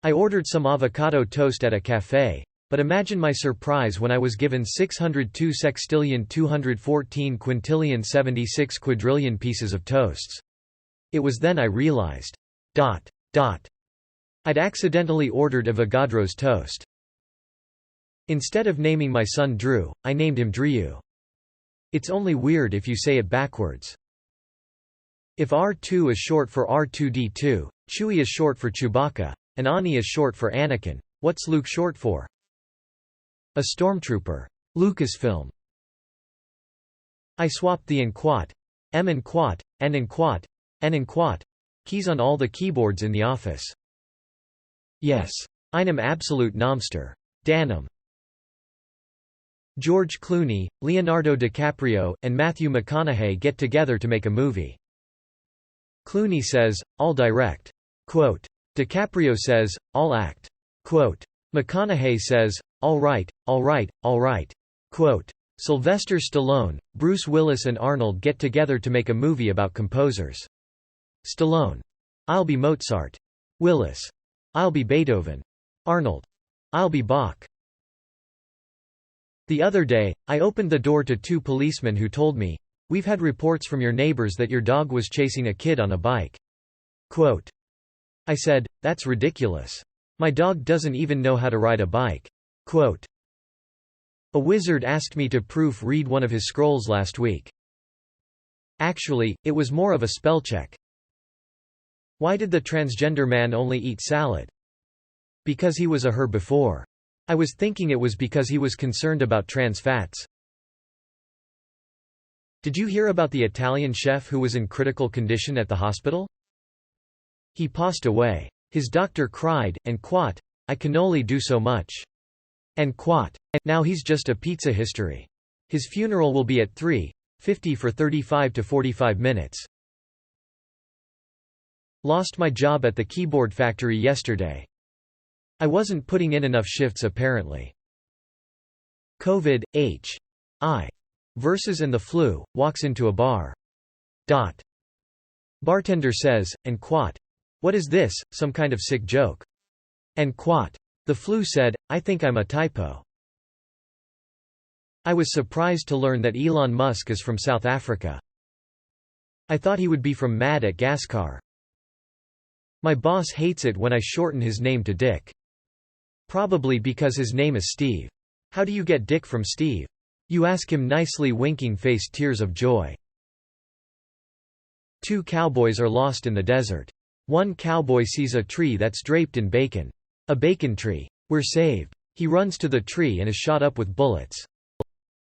I ordered some avocado toast at a café, but imagine my surprise when I was given 602 sextillion 214 quintillion 76 quadrillion pieces of toasts. It was then I realized. I'd accidentally ordered Avogadro's toast. Instead of naming my son Drew, I named him Drew. It's only weird if you say it backwards. If R2 is short for R2-D2, Chewie is short for Chewbacca, and Ani is short for Anakin, what's Luke short for? A stormtrooper. Lucasfilm. I swapped the and quat, M and quat, N and quat, N and quat keys on all the keyboards in the office. Yes. Einem absolute Nomster. Danum. George Clooney, Leonardo DiCaprio, and Matthew McConaughey get together to make a movie. Clooney says, "I'll direct." Quote. DiCaprio says, "I'll act." Quote. McConaughey says, "All right, all right, all right." Quote. Sylvester Stallone, Bruce Willis and Arnold get together to make a movie about composers. Stallone. "I'll be Mozart." Willis. "I'll be Beethoven." Arnold. "I'll be Bach." The other day, I opened the door to two policemen who told me, "We've had reports from your neighbors that your dog was chasing a kid on a bike." Quote. I said, "That's ridiculous. My dog doesn't even know how to ride a bike." Quote. A wizard asked me to proofread one of his scrolls last week. Actually, it was more of a spell check. Why did the transgender man only eat salad? Because he was a her before. I was thinking it was because he was concerned about trans fats. Did you hear about the Italian chef who was in critical condition at the hospital? He passed away. His doctor cried, and quat, "I can only do so much." And quat. Now he's just a pizza history. His funeral will be at 3:50 for 35 to 45 minutes. Lost my job at the keyboard factory yesterday. I wasn't putting in enough shifts apparently. COVID-H.I. versus and the flu, walks into a bar. Bartender says, and quat, "What is this, some kind of sick joke?" And quat. The flu said, "I think I'm a typo." I was surprised to learn that Elon Musk is from South Africa. I thought he would be from Madagascar. My boss hates it when I shorten his name to Dick. Probably because his name is Steve. How do you get Dick from Steve? You ask him nicely, winking-faced tears of joy. Two cowboys are lost in the desert. One cowboy sees a tree that's draped in bacon. A bacon tree. "We're saved." He runs to the tree and is shot up with bullets.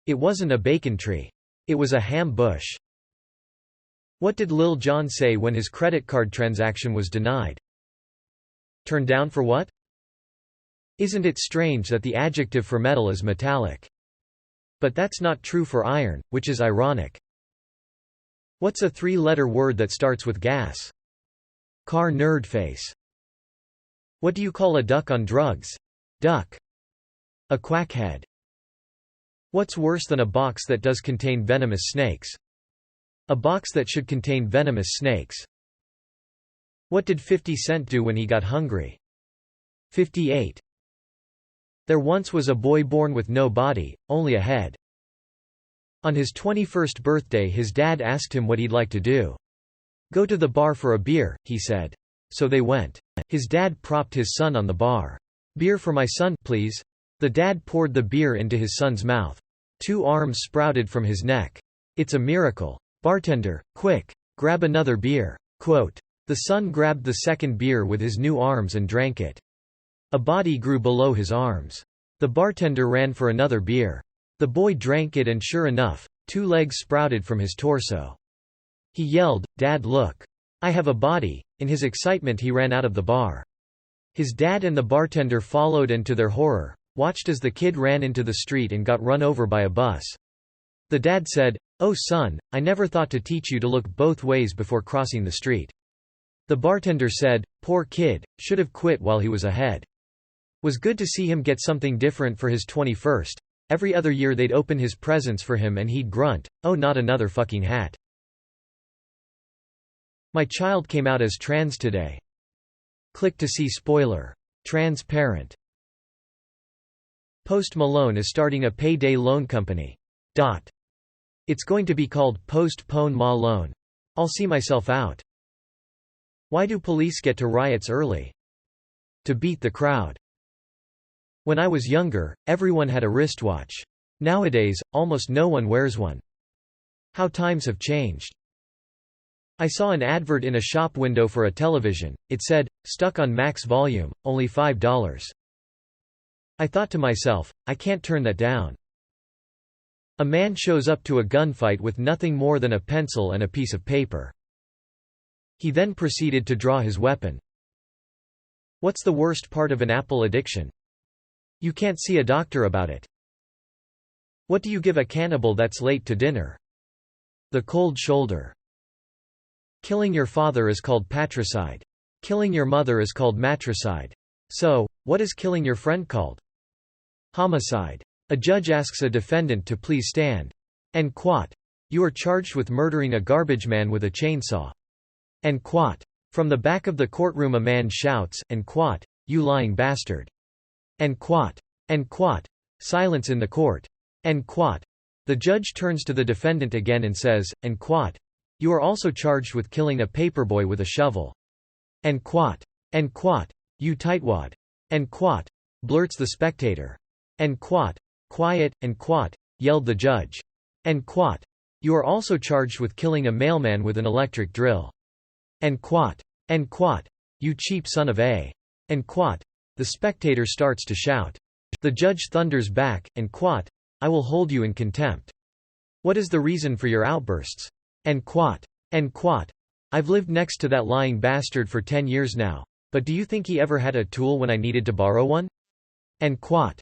It wasn't a bacon tree. It was a ham bush. What did Lil Jon say when his credit card transaction was denied? Turned down for what? Isn't it strange that the adjective for metal is metallic? But that's not true for iron, which is ironic. What's a three-letter word that starts with gas? Car nerd face. What do you call a duck on drugs? Duck. A quackhead. What's worse than a box that does contain venomous snakes? A box that should contain venomous snakes. What did 50 Cent do when he got hungry? 58. There once was a boy born with no body, only a head. On his 21st birthday his dad asked him what he'd like to do. "Go to the bar for a beer," he said. So they went. His dad propped his son on the bar. "Beer for my son, please." The dad poured the beer into his son's mouth. Two arms sprouted from his neck. "It's a miracle. Bartender, quick, grab another beer." Quote. The son grabbed the second beer with his new arms and drank it. A body grew below his arms. The bartender ran for another beer. The boy drank it and sure enough, two legs sprouted from his torso. He yelled, "Dad, look. I have a body." In his excitement he ran out of the bar. His dad and the bartender followed and to their horror, watched as the kid ran into the street and got run over by a bus. The dad said, "Oh son, I never thought to teach you to look both ways before crossing the street." The bartender said, "Poor kid, should have quit while he was ahead." Was good to see him get something different for his 21st. Every other year they'd open his presents for him and he'd grunt, "Oh, not another fucking hat." My child came out as trans today. Click to see spoiler. Transparent. Post Malone is starting a payday loan company. It's going to be called Post-Pone Ma Loan. I'll see myself out. Why do police get to riots early? To beat the crowd. When I was younger, everyone had a wristwatch. Nowadays, almost no one wears one. How times have changed. I saw an advert in a shop window for a television. It said, "Stuck on max volume, only $5." I thought to myself, I can't turn that down. A man shows up to a gunfight with nothing more than a pencil and a piece of paper. He then proceeded to draw his weapon. What's the worst part of an apple addiction? You can't see a doctor about it. What do you give a cannibal that's late to dinner? The cold shoulder. Killing your father is called patricide. Killing your mother is called matricide. So, what is killing your friend called? Homicide. A judge asks a defendant to please stand. En quote. You are charged with murdering a garbage man with a chainsaw. En quote. From the back of the courtroom a man shouts, En quote, you lying bastard. En quote. En quote. Silence in the court. En quote. The judge turns to the defendant again and says, En quote. You are also charged with killing a paperboy with a shovel. En quote. En quote. You tightwad. En quote. Blurts the spectator. En quote. Quiet, en quote, yelled the judge. En quote. You are also charged with killing a mailman with an electric drill. En quote. En quote. You cheap son of a. En quote. The spectator starts to shout. The judge thunders back, En quote. I will hold you in contempt. What is the reason for your outbursts? En quote. En quote. I've lived next to that lying bastard for 10 years now. But do you think he ever had a tool when I needed to borrow one? En quote.